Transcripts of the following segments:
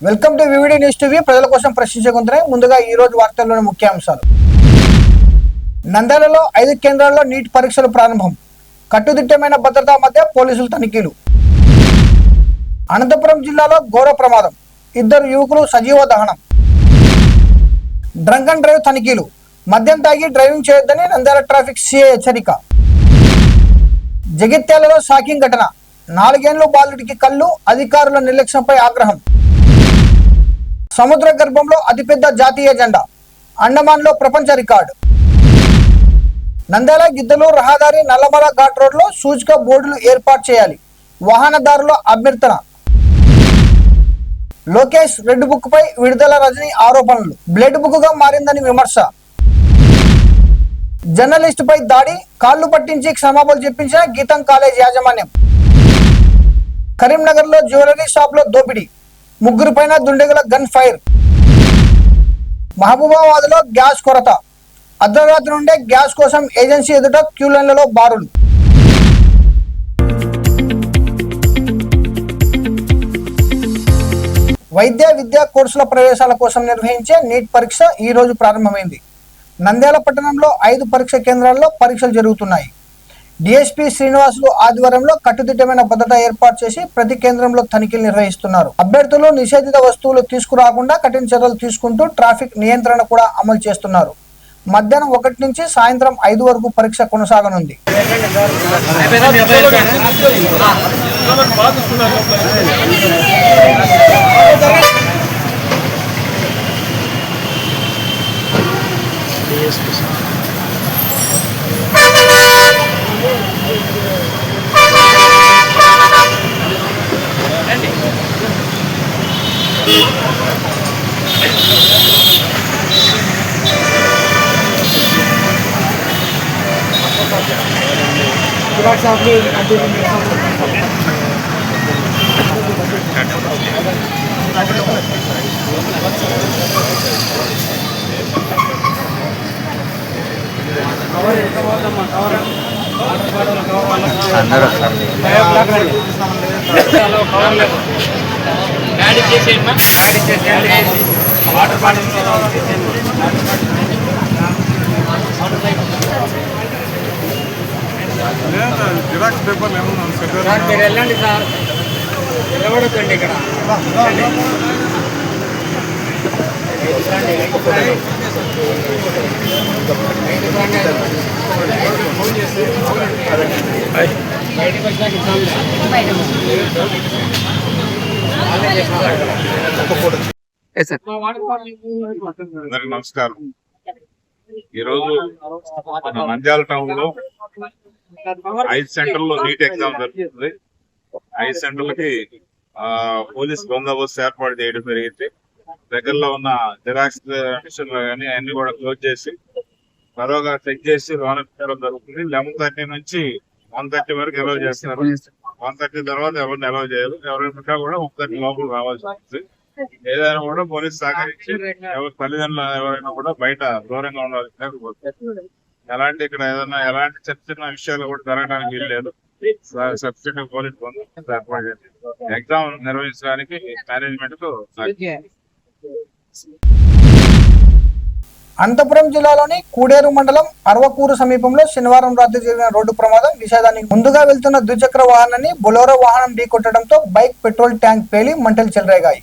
Welcome to VVD news TV. ప్రజల కోసం ప్రశ్నించే గొంతునే. ముందుగా ఈ రోజు వార్తల్లోని ముఖ్యాంశాలు. నంద్యాలలో 5 కేంద్రాల్లో నీట్ పరీక్షలు ప్రారంభం. కట్టుదిట్టమైన భద్రతా మధ్య పోలీసులు తనిఖీలు. అనంతపురం జిల్లాలో ఘోర ప్రమాదం. 2 యువకులు సజీవ దహనం. డ్రంక్ అండ్ డ్రైవ్ తనిఖీలు. మద్యం తాగి డ్రైవింగ్ చేయొద్దని నంద్యాల ట్రాఫిక్ సిఐ హెచ్చరిక. జగిత్యాలలో షాకింగ్ ఘటన. 4 ఏళ్ల బాలుడికి కళ్ళు, అధికారుల నిర్లక్ష్యంపై ఆగ్రహం. సముద్ర గర్భంలో అతిపెద్ద జాతీయ జెండా. అండమాన్లో ప్రపంచ రికార్డు. నంద్యాల గిద్దలూరు రహదారి నల్లమల ఘాట్ రోడ్లో సూచిక బోర్డులు ఏర్పాటు చేయాలి. వాహనదారుల అభ్యర్థన. లోకేష్ రెడ్ బుక్ పై విడుదల రజనీ ఆరోపణలు. బ్లడ్ బుక్ గా మారిందని విమర్శ. జర్నలిస్ట్ పై దాడి, కాళ్లు పట్టించి క్షమాపణలు చెప్పించిన గీతం కాలేజ్ యాజమాన్యం. కరీంనగర్ లో జ్యువెలరీ షాప్ లో దోపిడీ. 3 పైన దుండగుల గన్ ఫైర్. మహబూబాబాద్ లో గ్యాస్ కొరత. అర్ధరాత్రి నుండే గ్యాస్ కోసం ఏజెన్సీ ఎదుట క్యూ లైన్లలో బారులు. వైద్య విద్యా కోర్సుల ప్రవేశాల కోసం నిర్వహించే నీట్ పరీక్ష ఈ రోజు ప్రారంభమైంది. నంద్యాల పట్టణంలో 5 పరీక్ష కేంద్రాల్లో పరీక్షలు జరుగుతున్నాయి. డిఎస్పీ శ్రీనివాసులు ఆధ్వర్యంలో కట్టుదిట్టమైన భద్రత ఏర్పాటు చేసి ప్రతి కేంద్రంలో తనిఖీలు నిర్వహిస్తున్నారు. అభ్యర్థులు నిషేధిత వస్తువులు తీసుకురాకుండా కఠిన చర్యలు తీసుకుంటూ ట్రాఫిక్ నియంత్రణ కూడా అమలు చేస్తున్నారు. మధ్యాహ్నం 1 నుంచి సాయంత్రం 5 వరకు పరీక్ష కొనసాగనుంది. జిరాక్స్ పేపర్ మీరు వెళ్ళండి సార్, నిలబడకండి ఇక్కడ. అందరికి నమస్కారం. ఈరోజు నంద్యాల టౌన్ లో 5 సెంటర్లో నీట్ ఎగ్జామ్ జరుగుతుంది. 5 సెంటర్లకి పోలీస్ బందోబస్తు ఏర్పాటు చేయడం జరిగింది. దగ్గరలో ఉన్న జిరాక్స్ మిషన్లు కానీ అన్ని కూడా క్లోజ్ చేసి మరోగా చెక్ చేసి లోన్ పెట్టడం జరుగుతుంది. 11:30 నుంచి 1:30 వరకు అలౌ చేస్తున్నారు. 1:30 తర్వాత ఎవరిని అలౌ చేయరు. ఎవరైనా కూడా 1:30 లోపల రావాల్సి వస్తుంది. ఏదైనా కూడా పోలీసు సహకరించి ఎవరి తల్లిదండ్రులు ఎవరైనా కూడా బయట దూరంగా ఉండాలి. ఇక్కడ ఏదైనా ఎలాంటి చిన్న విషయాలు కూడా జరగడానికి వీల్లేదు. సబ్స్టిట్యూట్ పోలీస్ బందోబస్తు ఏర్పాటు చేసి ఎగ్జామ్ నిర్వహించడానికి మేనేజ్మెంట్ కు. అనంతపురం జిల్లాలోని కూడేరు మండలం అరవకూరు సమీపంలో శనివారం రాత్రి జరిగిన రోడ్డు ప్రమాదం విషాదానికి ముందుగా వెళ్తున్న ద్విచక్ర వాహనాన్ని బొలెరో వాహనం ఢీకొట్టడంతో బైక్ పెట్రోల్ ట్యాంక్ పేలి మంటలు చెలరేగాయి.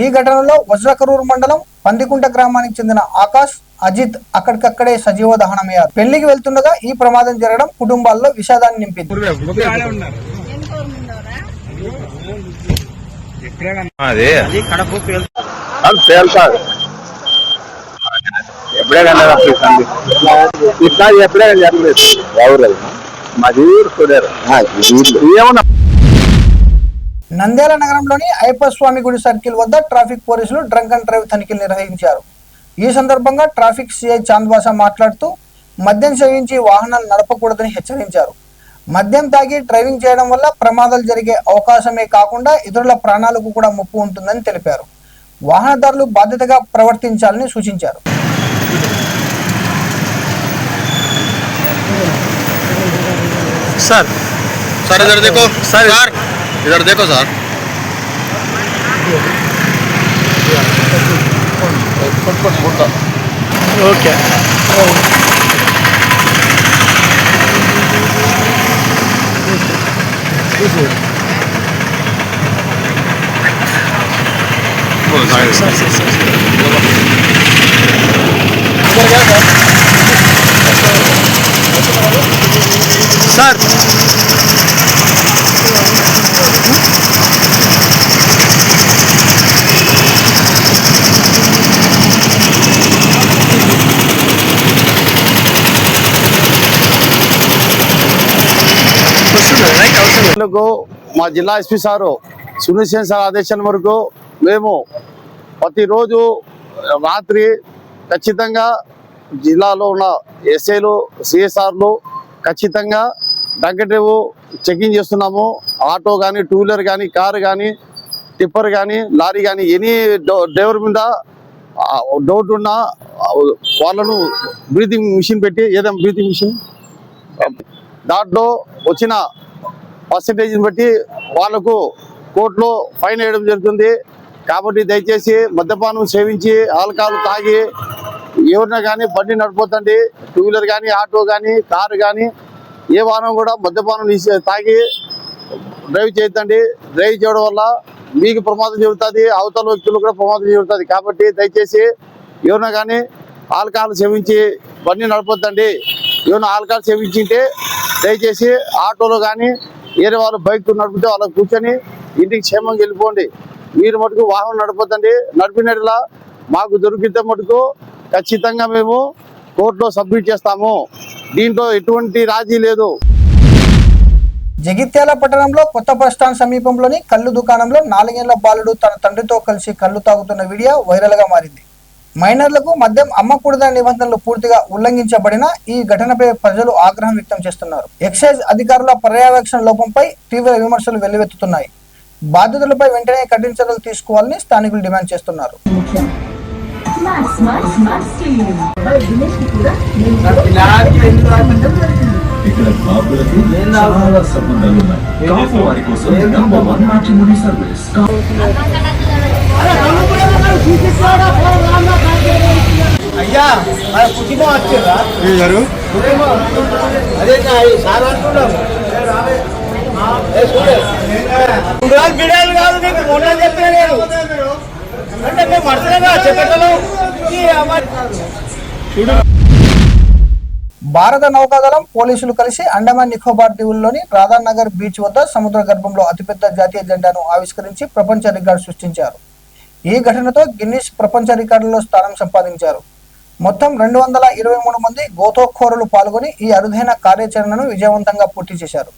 ఈ ఘటనలో వజ్రకరూరు మండలం పందికుంట గ్రామానికి చెందిన ఆకాష్, అజిత్ అక్కడికక్కడే సజీవ దహనమయ్యారు. పెళ్లికి వెళ్తుండగా ఈ ప్రమాదం జరగడం కుటుంబాల్లో విషాదాన్ని నింపింది. నంద్యాల నగరంలోని అయ్యప్ప స్వామి గుడి సర్కిల్ వద్ద ట్రాఫిక్ పోలీసులు డ్రంక్ అండ్ డ్రైవ్ తనిఖీలు నిర్వహించారు. ఈ సందర్భంగా ట్రాఫిక్ సిఐ చాంద్వాసా మాట్లాడుతూ మద్యం సేవించి వాహనాలు నడపకూడదని హెచ్చరించారు. మద్యం తాగి డ్రైవింగ్ చేయడం వల్ల ప్రమాదాలు జరిగే అవకాశమే కాకుండా ఇతరుల ప్రాణాలకు కూడా ముప్పు ఉంటుందని తెలిపారు. వాహనదారులు బాధ్యతగా ప్రవర్తించాలని సూచించారు. सर इधर देखो सर, इधर देखो सर। ఓకే సార్ మా జిల్లా SP sir Sunil Sen sir ఆదేశాల మేరకు మేము ప్రతిరోజు రాత్రి ఖచ్చితంగా జిల్లాలో ఉన్న ఎస్ఐలు సిఎస్ఆర్లు ఖచ్చితంగా డ్రంక్ చెకింగ్ చేస్తున్నాము. ఆటో కానీ, టూ వీలర్ కానీ, కారు కానీ, టిప్పర్ కానీ, లారీ కానీ ఎనీ డ్రైవర్ మీద డౌట్ ఉన్న వాళ్ళను బ్రీతింగ్ మిషన్ పెట్టి ఏదైనా బ్రీతింగ్ మిషన్ దాంట్లో వచ్చిన పర్సంటేజ్ని బట్టి వాళ్లకు కోర్టులో ఫైన్ వేయడం జరుగుతుంది. కాబట్టి దయచేసి మద్యపానం సేవించి ఆల్కహాల్ తాగి ఎవరినా కానీ బండి నడిపోతండి. టూ వీలర్ కానీ, ఆటో కానీ, కారు కానీ ఏ వాహనం కూడా మద్యపానం తాగి డ్రైవ్ చేయొద్దండి. డ్రైవ్ చేయడం వల్ల మీకు ప్రమాదం జరుగుతుంది, అవతల వ్యక్తులు కూడా ప్రమాదం జరుగుతుంది. కాబట్టి దయచేసి ఎవరినా కానీ ఆల్కహాల్ సేవించి బండి నడపొద్దండి. ఏమైనా ఆల్కహాల్ సేవించింటే దయచేసి ఆటోలో కానీ వేరే వాళ్ళు బైక్ నడిపితే వాళ్ళకి కూర్చొని ఇంటికి క్షేమంగా వెళ్ళిపోండి. మీరు మటుకు వాహనం నడపొద్దండి. నడిపినట్లా మాకు దొరికితే మటుకు ఖచ్చితంగా మేము కోర్టులో సబ్మిట్ చేస్తాము. దీంట్లో ఎటువంటి రాజీ లేదు. జగిత్యాల పట్టణంలో కొత్త బస్టాండ్ సమీపంలోని కళ్ళు దుకాణంలో 4 ఏళ్ల బాలుడు తన తండ్రితో కలిసి కళ్ళు తాగుతున్న వీడియో వైరల్ గా మారింది. మైనర్లకు మద్యం అమ్మకూడదనే నిబంధనలు పూర్తిగా ఉల్లంఘించబడిన ఈ ఘటనపై ప్రజలు ఆగ్రహం వ్యక్తం చేస్తున్నారు. ఎక్సైజ్ అధికారుల పర్యవేక్షణ లోపంపై తీవ్ర విమర్శలు వెల్లువెత్తుతున్నాయి. బాధితులపై వెంటనే కఠిన చర్యలు తీసుకోవాలని స్థానికులు డిమాండ్ చేస్తున్నారు. ఇక్కడ కాపులకు చాలా సంబంధాలు ఉన్నాయి. కాపు వారి కోసం నంబర్ 1 మ్యాట్రిమోనీ సర్వీస్. అయ్యా కుటుంబం వచ్చారా అదే సార్ అంటున్నారు బిడాలు కాదు నీకు మొన్న చెప్పిన నేను అంటే మేము మనుషులుగా చెప్పగలం. భారత నౌకాదళం పోలీసులు కలిసి అండమాన్ నికోబార్ దీవుల్లోని రాధానగర్ బీచ్ వద్ద సముద్ర గర్భంలో అతిపెద్ద జాతీయ జెండాను ఆవిష్కరించి ప్రపంచ రికార్డు సృష్టించారు. ఈ ఘటనతో గిన్నిస్ ప్రపంచ రికార్డులో స్థానం సంపాదించారు. మొత్తం 223 మంది గోతోఖోరులు పాల్గొని ఈ అరుదైన కార్యాచరణను విజయవంతంగా పూర్తి చేశారు.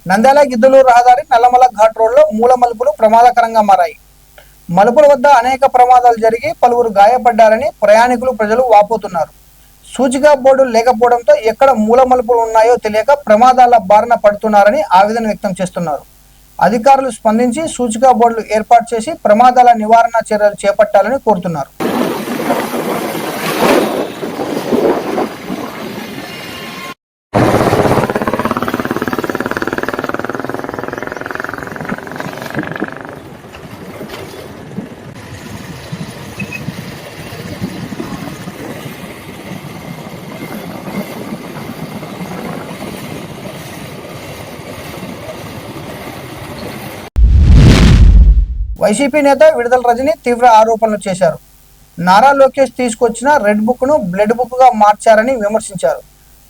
నంద్యాల గిద్దలూరు రహదారి నల్లమల ఘాట్ రోడ్లో మూల మలుపులు ప్రమాదకరంగా మారాయి. మలుపుల వద్ద అనేక ప్రమాదాలు జరిగి పలువురు గాయపడ్డారని ప్రయాణికులు ప్రజలు వాపోతున్నారు. సూచిక బోర్డులు లేకపోవడంతో ఎక్కడ మూల మలుపులు ఉన్నాయో తెలియక ప్రమాదాల బారిన పడుతున్నారని ఆవేదన వ్యక్తం చేస్తున్నారు. అధికారులు స్పందించి సూచిక బోర్డులు ఏర్పాటు చేసి ప్రమాదాల నివారణ చర్యలు చేపట్టాలని కోరుతున్నారు. వైసీపీ నేత విడుదల రజని తీవ్ర ఆరోపణలు చేశారు. నారా లోకేష్ తీసుకొచ్చిన రెడ్ బుక్ ను బ్లడ్ బుక్ గా మార్చారని విమర్శించారు.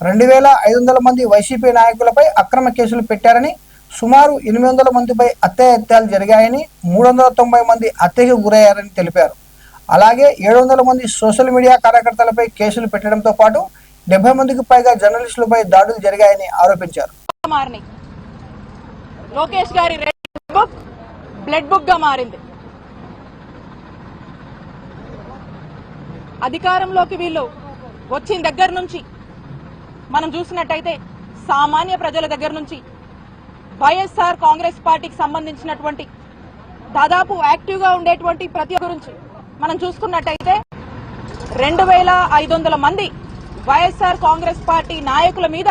2500 మంది వైసీపీ నాయకులపై అక్రమ కేసులు పెట్టారని, సుమారు 800 మందిపై హత్యలు జరిగాయని, 390 మంది హత్యకు గురయ్యారని తెలిపారు. అలాగే 700 మంది సోషల్ మీడియా కార్యకర్తలపై కేసులు పెట్టడంతో పాటు 70 మందికి పైగా జర్నలిస్టులపై దాడులు జరిగాయని ఆరోపించారు. లోకేష్ గారి రెడ్ బుక్ బ్లడ్ బుక్ గా మారింది. అధికారంలోకి వీళ్ళు వచ్చిన దగ్గర నుంచి మనం చూసినట్టయితే సామాన్య ప్రజల దగ్గర నుంచి వైఎస్ఆర్ కాంగ్రెస్ పార్టీకి సంబంధించినటువంటి దాదాపు యాక్టివ్ గా ఉండేటువంటి ప్రతి గురించి మనం చూసుకున్నట్టయితే 2500 మంది వైఎస్ఆర్ కాంగ్రెస్ పార్టీ నాయకుల మీద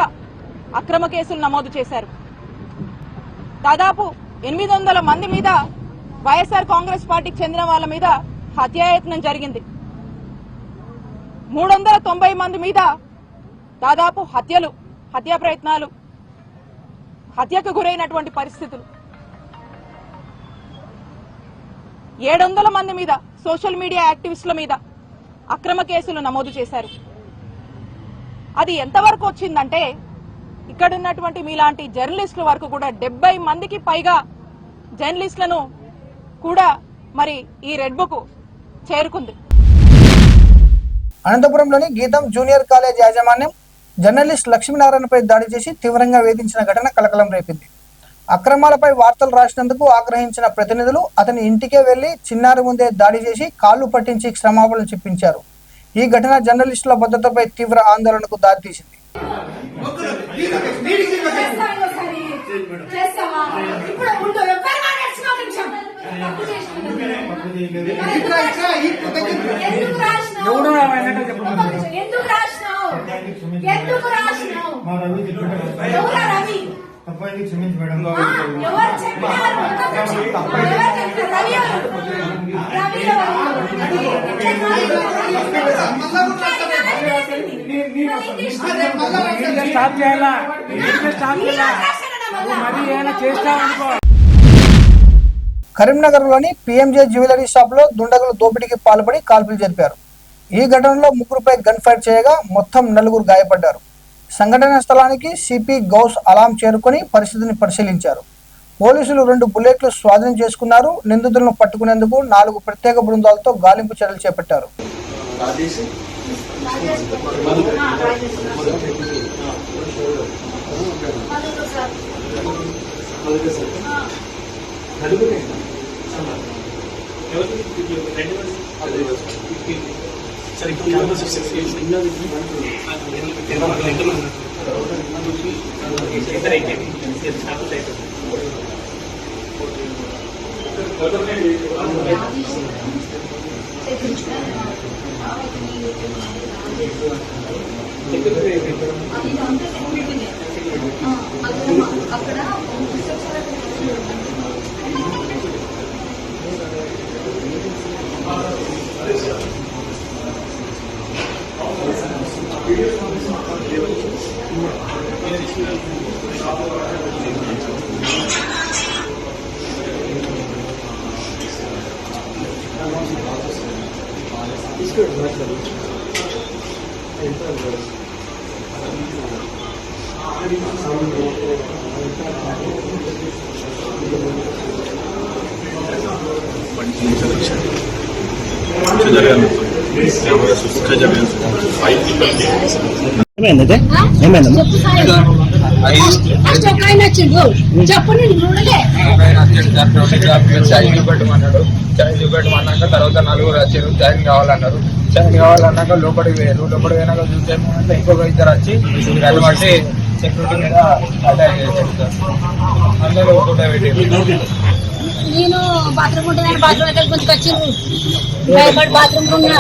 అక్రమ కేసులు నమోదు చేశారు. దాదాపు 800 మంది మీద వైఎస్ఆర్ కాంగ్రెస్ పార్టీకి చెందిన వాళ్ళ మీద హత్యాయత్నం జరిగింది. 390 మంది మీద దాదాపు హత్యా ప్రయత్నాలు, హత్యకు గురైనటువంటి పరిస్థితులు. 700 మంది మీద సోషల్ మీడియా యాక్టివిస్టుల మీద అక్రమ కేసులు నమోదు చేశారు. అది ఎంతవరకు వచ్చిందంటే ఇక్కడ ఉన్నటువంటి మీలాంటి జర్నలిస్టుల వరకు కూడా 70 మందికి పైగా జర్నలిస్టులను కూడా మరి ఈ రెడ్ బుక్ చేరుకుంది. అనంతపురంలోని గీతం జూనియర్ కాలేజ్ యాజమాన్యం జర్నలిస్ట్ లక్ష్మీనారాయణపై దాడి చేసి తీవ్రంగా వేధించిన ఘటన కలకలం రేపింది. అక్రమాలపై వార్తలు రాసినందుకు ఆగ్రహించిన ప్రతినిధులు అతని ఇంటికే వెళ్లి చిన్నారి ముందే దాడి చేసి కాళ్లు పట్టించి క్షమాపణలు చెప్పించారు. ఈ ఘటన జర్నలిస్టుల భద్రతపై తీవ్ర ఆందోళనకు దారితీసింది. కరీంనగర్లోని పిఎంజే జ్యువెలరీ షాప్ లో దుండగులు దోపిడీకి పాల్పడి కాల్పులు జరిపారు. ఈ ఘటనలో 3పై గన్ ఫైర్ చేయగా మొత్తం 4 గాయపడ్డారు. సంఘటన స్థలానికి సిపి గౌస్ అలాం చేరుకుని పరిస్థితిని పరిశీలించారు. పోలీసులు 2 బుల్లెట్లు స్వాధీనం చేసుకున్నారు. నిందితులను పట్టుకునేందుకు 4 ప్రత్యేక బృందాలతో గాలింపు చర్యలు చేపట్టారు. చూపెట్టమన్నాక తర్వాత 4 వచ్చారు. చైన్ కావాలన్నారు. చైన్ కావాలన్నాక లోపలికి పోయారు. లోపలికి పోయినాక చూస్తే ఇంకొక 2 వచ్చి దాన్ని బట్టి సెక్యూరిటీ మీద అటాక్ చేశారు సార్. అందరూ ఫోటో పెట్టారు. నేను బాత్రూమ్ ఉంటుందని బాత్రూమ్ అయితే కొంచెం వచ్చింది. భయపడి బాత్రూమ్ ఉన్నా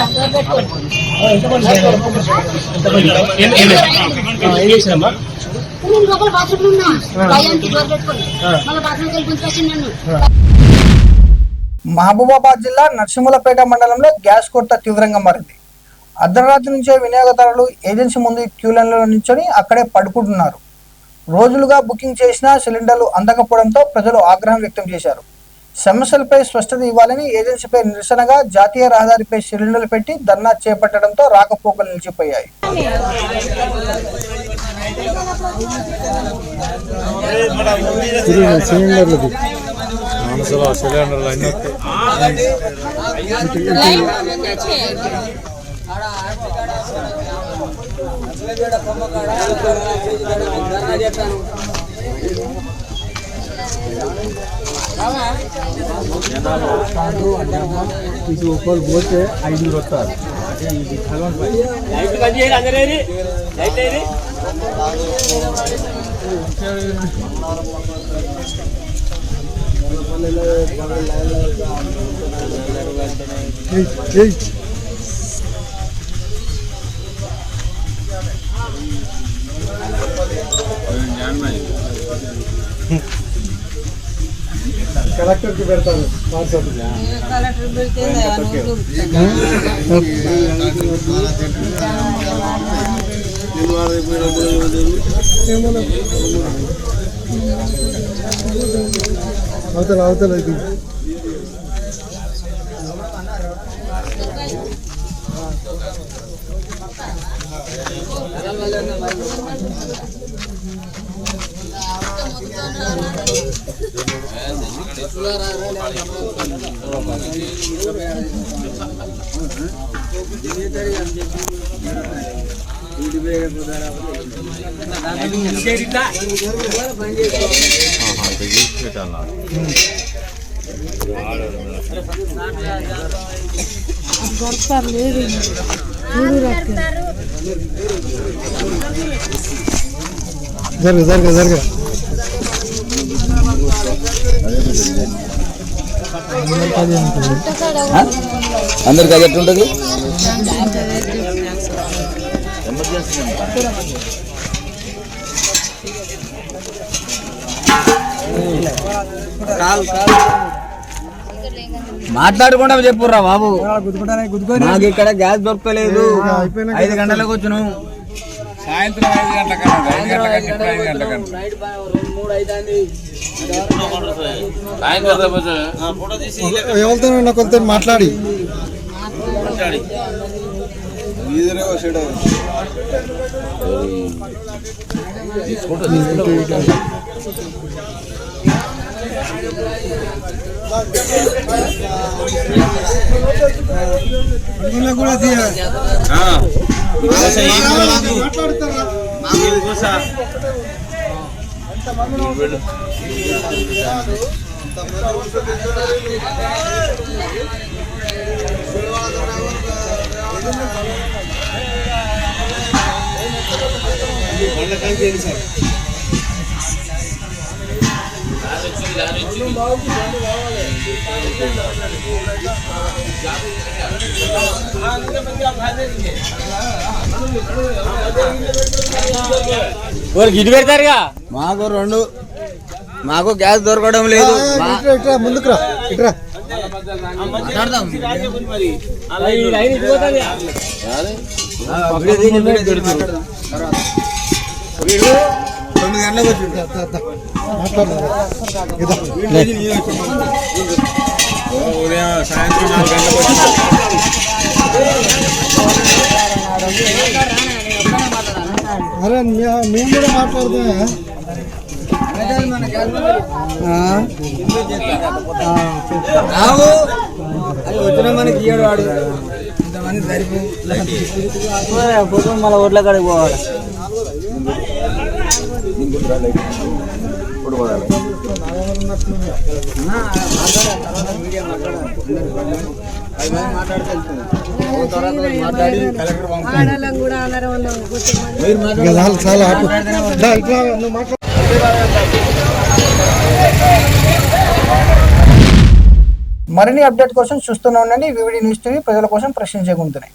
నేను లోపల బాత్రూమ్ ఉన్నా భయానికి డోర్ పెట్టుకోండి. మళ్ళీ బాత్రూమ్ వెళ్ళి కొంచెం వచ్చింది నన్ను. మహబూబాబాద్ జిల్లా నర్సింహులపేట మండలంలో గ్యాస్ కొరత తీవ్రంగా మారింది. అర్ధరాత్రి నుంచే వినియోగదారులు ఏజెన్సీ ముందు క్యూ లైన్లలో నిల్చొని అక్కడే పడుకుంటున్నారు. రోజులుగా బుకింగ్ చేసినా సిలిండర్లు అందకపోవడంతో ప్రజలు ఆగ్రహం వ్యక్తం చేశారు. సమస్యలపై స్పష్టత ఇవ్వాలని ఏజెన్సీపై నిరసనగా జాతీయ రహదారిపై సిలిండర్లు పెట్టి ధర్నా చేపట్టడంతో రాకపోకలు నిలిచిపోయాయి. ఒకరు పోతే 5 వస్తారు. కలెక్టర్కి పెడతారు వాట్సాప్. అవతల ఇది జరగ అందరికి అది ఎట్లుంటది? మాట్లాడకుండా చెప్పుర్రా బాబు. నాకు ఇక్కడ గ్యాస్ దొరకలేదు. 5 గంటలకు వచ్చును. సాయంత్రం 5 గంటలకన్నా ఎవరితో కొంత మాట్లాడి కూడా గిడి పెడతారుగా. మాకు 2 మాకు గ్యాస్ దొరకడం లేదు. ముందుకు రా ఇట్రా. ఉదయం సాయంత్రం 4 గంటలకు అరే మేము కూడా మాట్లాడుతున్నా. వచ్చిన మనకి ఇయ్యడు వాడు. ఇంతమంది సరిపోయి మళ్ళీ ఓట్ల కాడికి పోవాలి. చాలా మరిన్ని అప్డేట్ కోసం చూస్తూనే ఉండండి వివిడి న్యూస్ టీవీ, ప్రజల కోసం ప్రశ్నించే గొంతునే.